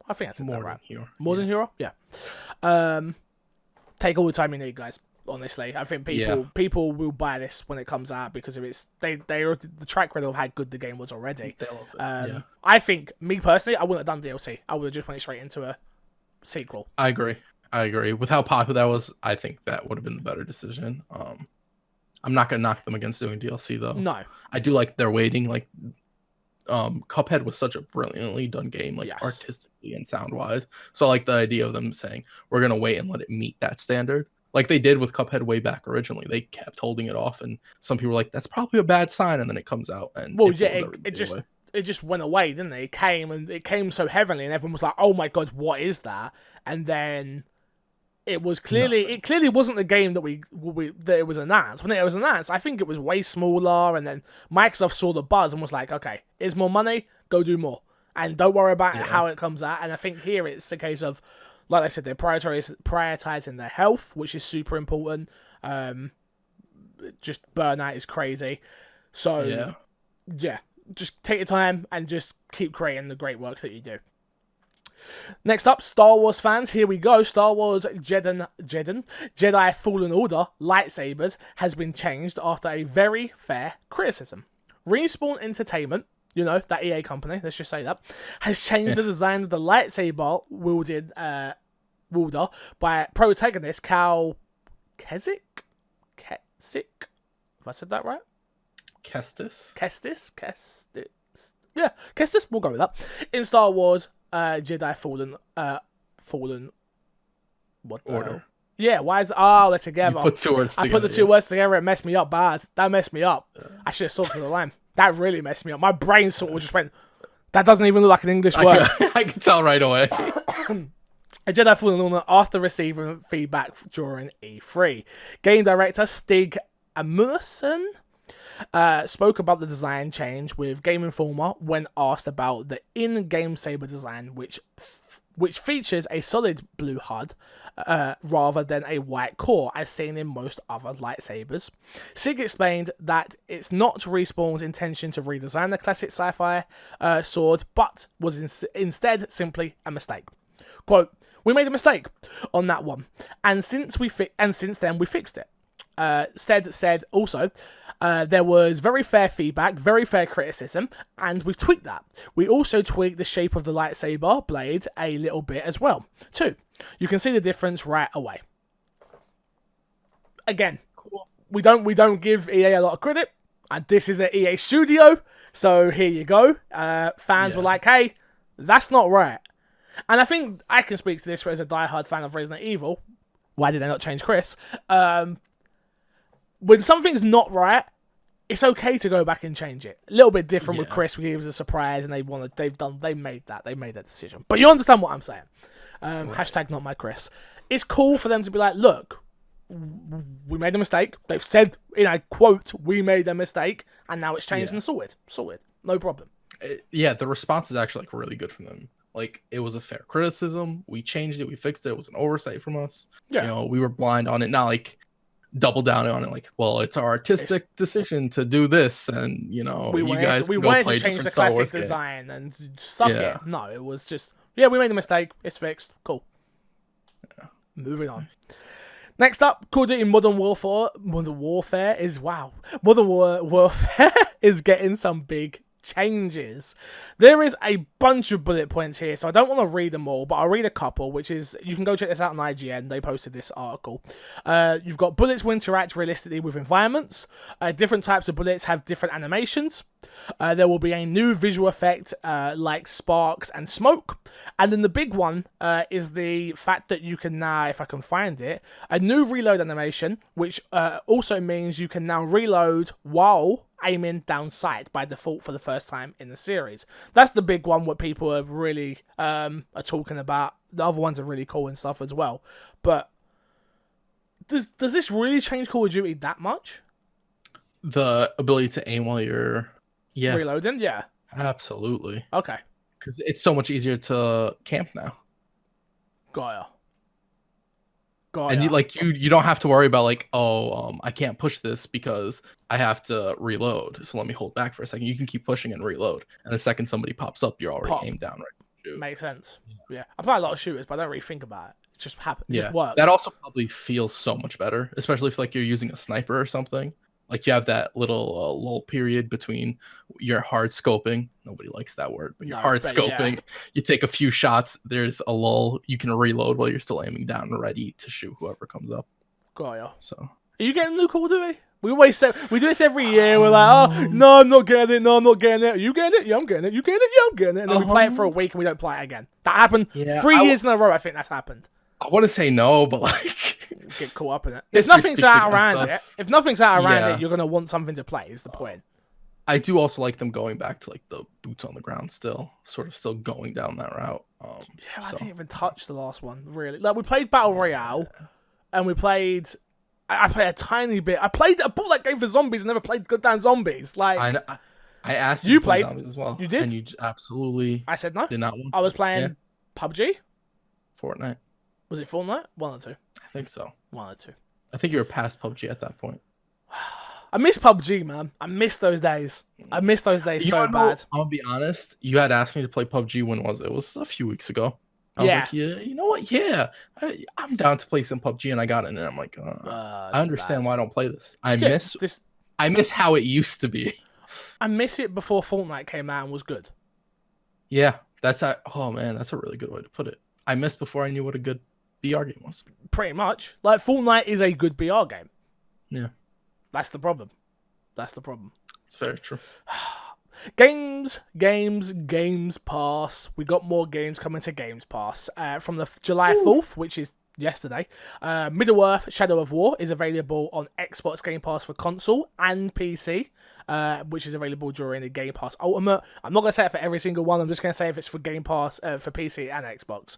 I think that's more right. More than Hero? Yeah. Take all the time you need, guys. Honestly, I think people will buy this when it comes out because of its the track record of how good the game was already. I think, me personally, I wouldn't have done DLC. I would have just went straight into a sequel. I agree. I agree. With how popular that was, I think that would have been the better decision. I'm not gonna knock them against doing DLC though. No. I do like their waiting. Like, Cuphead was such a brilliantly done game, like Yes. artistically and sound wise. So I like the idea of them saying we're gonna wait and let it meet that standard, like they did with Cuphead way back originally. They kept holding it off, and some people were like, "That's probably a bad sign," and then it comes out and Well, it yeah, blows everybody away. it just went away, didn't it? It came and it came so heavily, and everyone was like, "Oh my god, what is that?" And then it was clearly Nothing. it clearly wasn't the game that that it was announced. When it was announced, I think it was way smaller, and then Microsoft saw the buzz and was like, "Okay, here's more money, go do more, and don't worry about Yeah. how it comes out." And I think here it's a case of, like I said, they're prioritizing their health, which is super important. Just burnout is crazy, so yeah, just take your time and just keep creating the great work that you do. Next up, Star Wars fans, here we go. Star Wars Jedi Fallen Order lightsabers has been changed after a very fair criticism. Respawn Entertainment, you know, that EA company, let's just say that, has changed the design of the lightsaber wielder by protagonist Cal Keswick? Have I said that right? Kestis. Yeah, Kestis, we'll go with that. In Star Wars Jedi Fallen what the Order. hell? Yeah, why is they're together? You put two words I together. put the two words together, it messed me up bad. That messed me up. I should have stuck to the line. That really messed me up. My brain sort of just went, that doesn't even look like an English word. I can tell right away. A Jedi Fallen Order after receiving feedback during E3. Game director Stig Emerson spoke about the design change with Game Informer when asked about the in-game saber design, which features a solid blue HUD rather than a white core, as seen in most other lightsabers. Sig explained that it's not Respawn's intention to redesign the classic sci-fi sword, but was instead simply a mistake. Quote, "We made a mistake on that one, and since then we fixed it." Stead said also, there was very fair feedback, very fair criticism, and we tweaked that. We also tweaked the shape of the lightsaber blade a little bit as well, too. You can see the difference right away. Again, Cool. we don't give EA a lot of credit, and this is an EA studio, so here you go. Fans were like, hey, that's not right. And I think I can speak to this as a diehard fan of Resident Evil. Why did they not change Chris? When something's not right, it's okay to go back and change it. A little bit different with Chris. He was a surprise, and they made that decision. But you understand what I'm saying. Hashtag not my Chris. It's cool for them to be like, look, we made a mistake. They've said in a quote, we made a mistake, and now it's changed and sorted. No problem. The response is actually like really good from them. Like, it was a fair criticism. We changed it. We fixed it. It was an oversight from us. Yeah. You know, we were blind on it. Not like double down on it. Like, well, it's our artistic decision to do this, and you know, we wanted to change the classic design and suck it. No, it was just we made a mistake. It's fixed. Cool. Yeah. Moving on. Next up, Call of Duty Modern Warfare is getting some big changes. There is a bunch of bullet points here, so I don't want to read them all, but I'll read a couple, which is, you can go check this out on IGN. They posted this article. You've got bullets will interact realistically with environments. Different types of bullets have different animations. There will be a new visual effect like sparks and smoke. And then the big one is the fact that you can now, if I can find it, a new reload animation, which also means you can now reload while aiming down sight by default for the first time in the series. That's the big one what people are really are talking about. The other ones are really cool and stuff as well. But does this really change Call of Duty that much? The ability to aim while you're reloading? Yeah. Absolutely. Okay. Because it's so much easier to camp now. Got ya. And you don't have to worry about like, I can't push this because I have to reload. So let me hold back for a second. You can keep pushing and reload. And the second somebody pops up, you're already aimed down right. Makes sense. Yeah. I play a lot of shooters, but I don't really think about it. It just happens. It just works. That also probably feels so much better, especially if like you're using a sniper or something. Like you have that little lull period between your hard scoping. Nobody likes that word, but your No, hard but yeah. scoping. You take a few shots. There's a lull. You can reload while you're still aiming down and ready to shoot whoever comes up. Got ya. So Are you getting new Call of Duty? We always say we do this every year. We're like, oh no, I'm not getting it. No, I'm not getting it. Are you getting it? Yeah, I'm getting it. You getting it? Yeah, I'm getting it. And then we play it for a week and we don't play it again. That happened 3 years in a row. I think that's happened. I want to say no, but like Get caught up in it. If History nothing's speaks out against around it, us. if nothing's out around Yeah. it, you're gonna want something to play. Is the point? I do also like them going back to like the boots on the ground still, sort of still going down that route. Yeah, I so- didn't even touch the last one really. Like we played Battle Royale, and we played. I played a tiny bit. I bought that game for zombies and never played goddamn zombies. Like I asked You you to play played? zombies as well. You did? And you absolutely I said no. did not want I was playing Yeah. PUBG. Fortnite. Was it Fortnite? One or two. I think so. One or two. I think you were past PUBG at that point. I miss PUBG, man. I miss those days. I miss those days so bad. I'm gonna be honest. You had asked me to play PUBG. When was it? It was a few weeks ago. I was Yeah. like, yeah, you know what? Yeah, I'm down to play some PUBG, and I got it, and I'm like, I understand why I don't play this. I miss how it used to be. I miss it before Fortnite came out and was good. Yeah, oh man, that's a really good way to put it. I missed before I knew what a good BR game was. Pretty much. Like Fortnite is a good BR game. Yeah, That's the problem. That's the problem. it's very true. Games Pass. We got more games coming to Games Pass. From the July 4th, which is yesterday, Middle-earth Shadow of War is available on Xbox Game Pass for console and PC, which is available during the Game Pass Ultimate. I'm not going to say it for every single one. I'm just going to say if it's for Game Pass for PC and Xbox.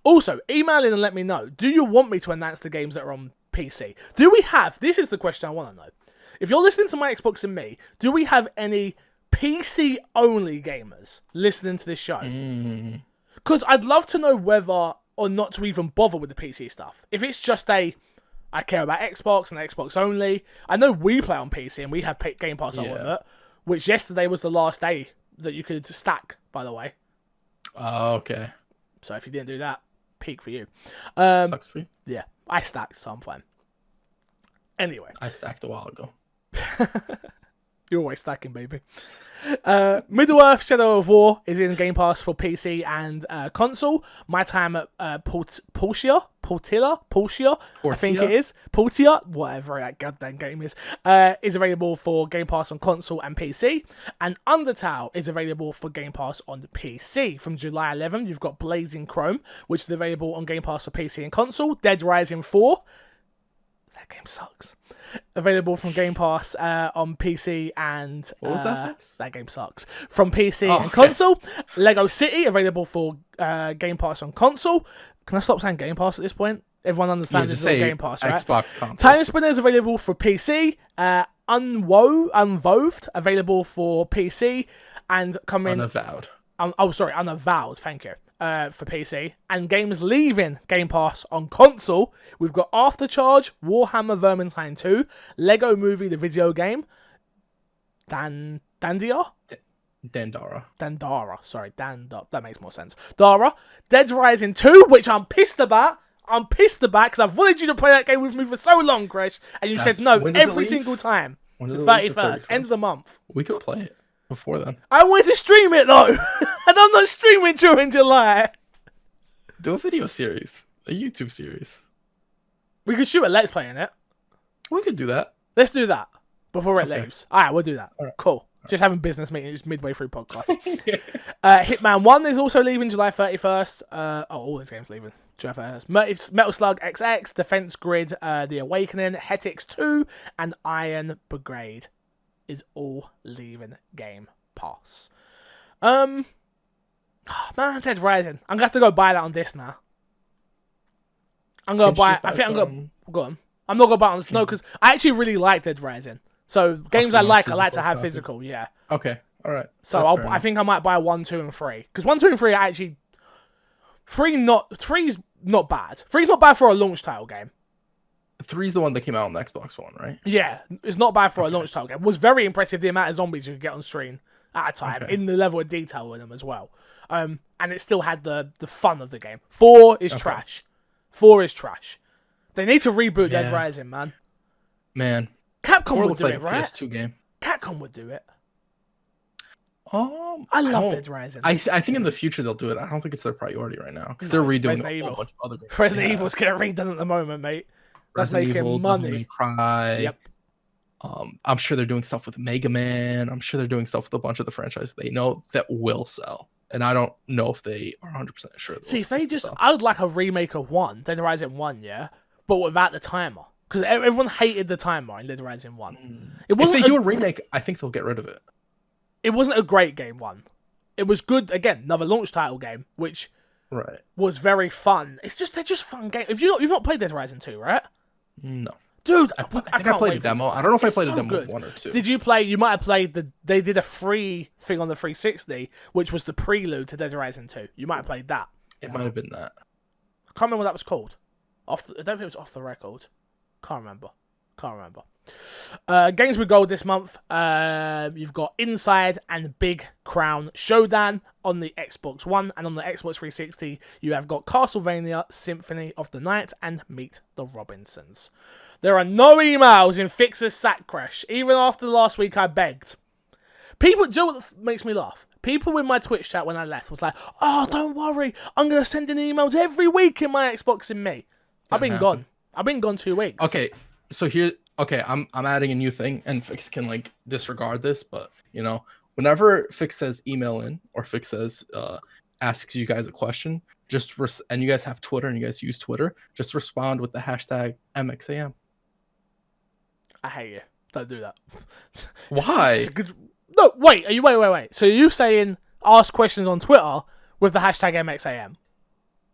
Also, email in and let me know. Do you want me to announce the games that are on PC? Do we have... This is the question I want to know. If you're listening to my Xbox and me, do we have any PC-only gamers listening to this show? Because I'd love to know whether or not to even bother with the PC stuff. If it's just I care about Xbox and Xbox only. I know we play on PC and we have Game Pass Ultimate, which yesterday was the last day that you could stack, by the way. Oh, okay. So if you didn't do that, peak for you. Sucks for you. Yeah, I stacked, so I'm fine. Anyway. I stacked a while ago. You're always stacking, baby. Middle-earth Shadow of War is in Game Pass for PC and console. My Time at Portia, I think it is. Portia, whatever that goddamn game is available for Game Pass on console and PC. And Undertale is available for Game Pass on the PC. From July 11, you've got Blazing Chrome, which is available on Game Pass for PC and console. Dead Rising 4. That game sucks. Available from Game Pass on PC and... What was that, Fix? That game sucks. From PC and console. Lego City, available for Game Pass on console. Can I stop saying Game Pass at this point? Everyone understands this is a Game Pass, right? Xbox console. Time Spinner is available for PC. Unvoved, available for PC. And coming... Unavowed. Unavowed, thank you. For PC, and games leaving Game Pass on console. We've got Aftercharge, Warhammer Vermintide 2, Lego Movie the video game, Dandara, sorry, that makes more sense. Dara, Dead Rising 2, which I'm pissed about because I've wanted you to play that game with me for so long, Chris, and you said no every single time. The 31st, end of the month. We could play it before then. I wanted to stream it though, and I'm not streaming during July. Do a video series, a YouTube series. We could shoot a Let's Play in it. We could do that. Let's do that before it leaves. All right, we'll do that. All right. Cool. Just having business meetings midway through podcast. Hitman 1 is also leaving July 31st. All these games leaving July 31st. Metal Slug XX, Defense Grid, The Awakening, Hetix 2, and Iron Brigade is all leaving Game Pass. Man, Dead Rising. I'm gonna have to go buy that on disc now. I'm gonna buy. I think I'm gonna go on. I'm not gonna buy it on this. No, because I actually really like Dead Rising. So games so I you like want to have physical physical. Yeah. Okay. All right. So That's fair I enough. think I might buy 1, 2, and 3 because 1, 2, and 3 are actually three's not bad. 3's not bad for a launch title game. 3's the one that came out on the Xbox One, right? Yeah, it's not bad for a launch title game. It was very impressive the amount of zombies you could get on screen at a time in the level of detail in them as well. And it still had the fun of the game. 4 is trash. 4 is trash. They need to reboot Dead Rising, man. Man, Capcom 4 would looked do like it, a right? PS2 game. Capcom would do it. I I love don't- Dead Rising. I think in the future they'll do it. I don't think it's their priority right now because No, they're redoing Resident a Evil. whole bunch of other games. Resident Yeah. Evil's getting redone at the moment, mate. That's Resident making Evil, Devil May money. Cry. Yep. I'm sure they're doing stuff with Mega Man. I'm sure they're doing stuff with a bunch of the franchises they know that will sell. And I don't know if they are 100% sure. See, if they just, I would like a remake of Dead Rising 1, yeah, but without the timer. Because everyone hated the timer in Dead Rising 1. It If wasn't they do a remake, I think they'll get rid of it. It wasn't a great game, 1. It was good, again, another launch title game, which Right. was very fun. They're just fun games. You've not played Dead Rising 2, right? No. Dude, I think can't I played wait the for it demo. to I don't know if I It's played so the demo good. of 1 or 2. Did you play? You might have played they did a free thing on the 360, which was the prelude to Dead Rising 2. You might have played that. It might have been that. I can't remember what that was called. I don't think it was off the record. Can't remember. Games with Gold this month. You've got Inside and Big Crown Showdown on the Xbox One, and on the Xbox 360 you have got Castlevania Symphony of the Night and Meet the Robinsons. There are no emails in Fixer's Sack Crash, even after last week I begged. People, do you know what makes me laugh? People in my Twitch chat when I left was like, "Oh, don't worry, I'm gonna send in emails every week in my Xbox and me." I've been gone. I've been gone 2 weeks. Okay, so I'm adding a new thing, and Fix can like disregard this, but whenever Fix says email in or Fix says asks you guys a question, and you guys have Twitter and you guys use Twitter, just respond with the hashtag MXAM. I hate you. Don't do that. Why? It's a good... No, wait. Wait. So you saying ask questions on Twitter with the hashtag MXAM?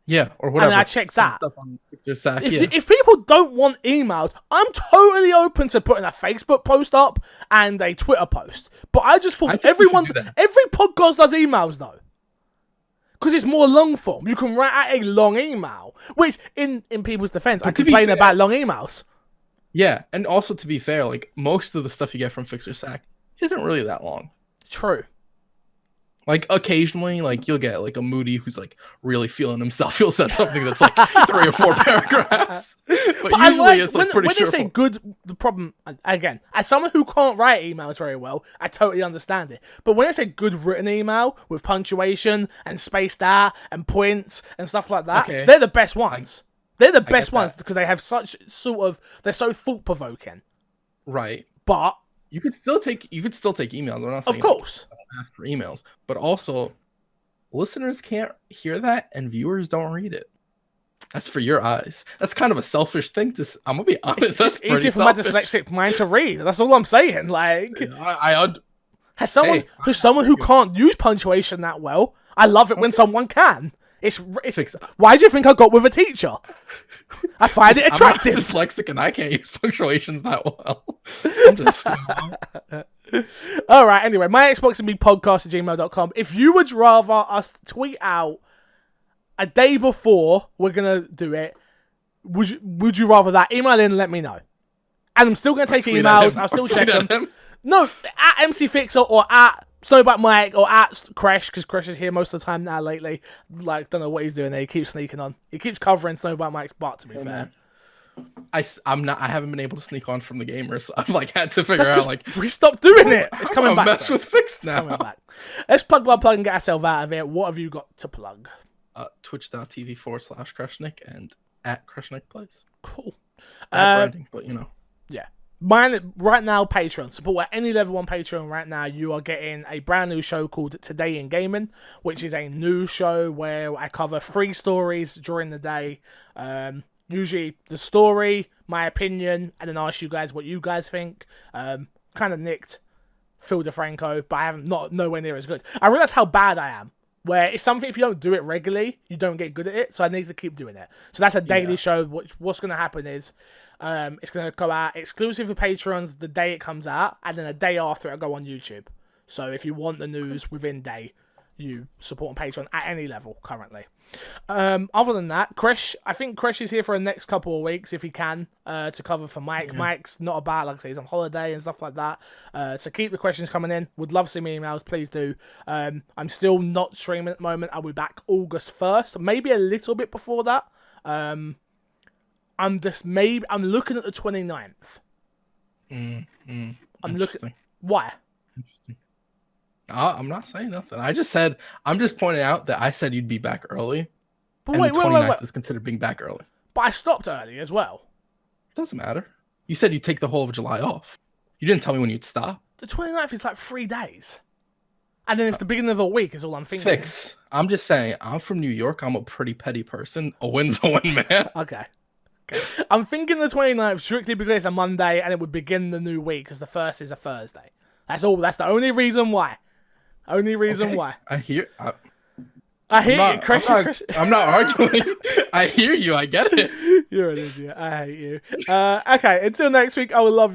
Yeah, or whatever. And I checked that. Stuff on Fixer Sack, If people don't want emails, I'm totally open to putting a Facebook post up and a Twitter post. But I just thought every podcast does emails though. Because it's more long form. You can write out a long email. Which, in people's defense, I complain about long emails. Yeah, and also to be fair, like most of the stuff you get from Fixer Sack isn't really that long. True. Like occasionally, like you'll get like a Moody who's like really feeling himself. He'll set something that's like 3 or 4 paragraphs. But usually it's like pretty when they say good, the problem again, as someone who can't write emails very well, I totally understand it. But when they say good written email with punctuation and spaced out and points and stuff like that, they're the best ones. They're the best ones because they have such they're so thought provoking. Right. But you could still take emails. I'm not saying of course don't ask for emails, but also listeners can't hear that and viewers don't read it. That's for your eyes. That's kind of a selfish thing to. I'm gonna be honest. That's easier for my dyslexic mind to read. That's all I'm saying. Like, as someone who can't use punctuation that well, I love it when someone can. Why do you think I got with a teacher? I find it attractive. I'm dyslexic and I can't use punctuations that well. I'm just. All right. Anyway, my Xbox and me podcast at gmail.com. If you would rather us tweet out a day before we're gonna do it, would you rather that? Email in and let me know. And I'm still gonna take emails. I'll still check them. No, at MC Fixer or at Snowbite Mike or at Crash, because Crash is here most of the time now lately. Like, don't know what he's doing there. He keeps sneaking on. He keeps covering Snowbite Mike's butt, to be fair. Man. I haven't been able to sneak on from the gamers, so I've like had to figure out like we stopped doing it. It's coming back. Mess with Fix now. Coming back. Let's plug and get ourselves out of here. What have you got to plug? Twitch.tv/Crushnick and at Crushnick Plays. Cool. Branding, but Yeah. Mine right now, Patreon. Support at any level on Patreon right now. You are getting a brand new show called Today in Gaming, which is a new show where I cover 3 stories during the day. Usually the story, my opinion, and then ask you guys what you guys think. Kind of nicked Phil DeFranco, but I haven't nowhere near as good. I realize how bad I am. Where it's something, if you don't do it regularly, you don't get good at it. So I need to keep doing it. So that's a daily show. What's going to happen is it's going to go out exclusive for Patrons the day it comes out, and then a day after it'll go on YouTube. So if you want the news within day, you support on Patreon at any level currently. Other than that, I think Krish is here for the next couple of weeks if he can to cover for Mike. Yeah. Mike's not about, like I say, he's on holiday and stuff like that. So keep the questions coming in. Would love to see me emails, please do. I'm still not streaming at the moment. I'll be back August 1st, maybe a little bit before that. I'm looking at the 29th. I'm looking. Interesting. Why? Interesting. I'm not saying nothing. I'm just pointing out that I said you'd be back early. But And wait, the wait, 29th wait, wait. is considered being back early. But I stopped early as well. Doesn't matter. You said you'd take the whole of July off. You didn't tell me when you'd stop. The 29th is like 3 days. And then it's the beginning of the week is all I'm thinking. Fix. I'm just saying, I'm from New York. I'm a pretty petty person. A win's a win, man. Okay. I'm thinking the 29th strictly because it's a Monday and it would begin the new week because the 1st is a Thursday. That's all. That's the only reason why. Only reason Okay. why. I hear you, Chris. I'm not arguing. I hear you. I get it. You're an idiot. I hate you. Okay, until next week, I will love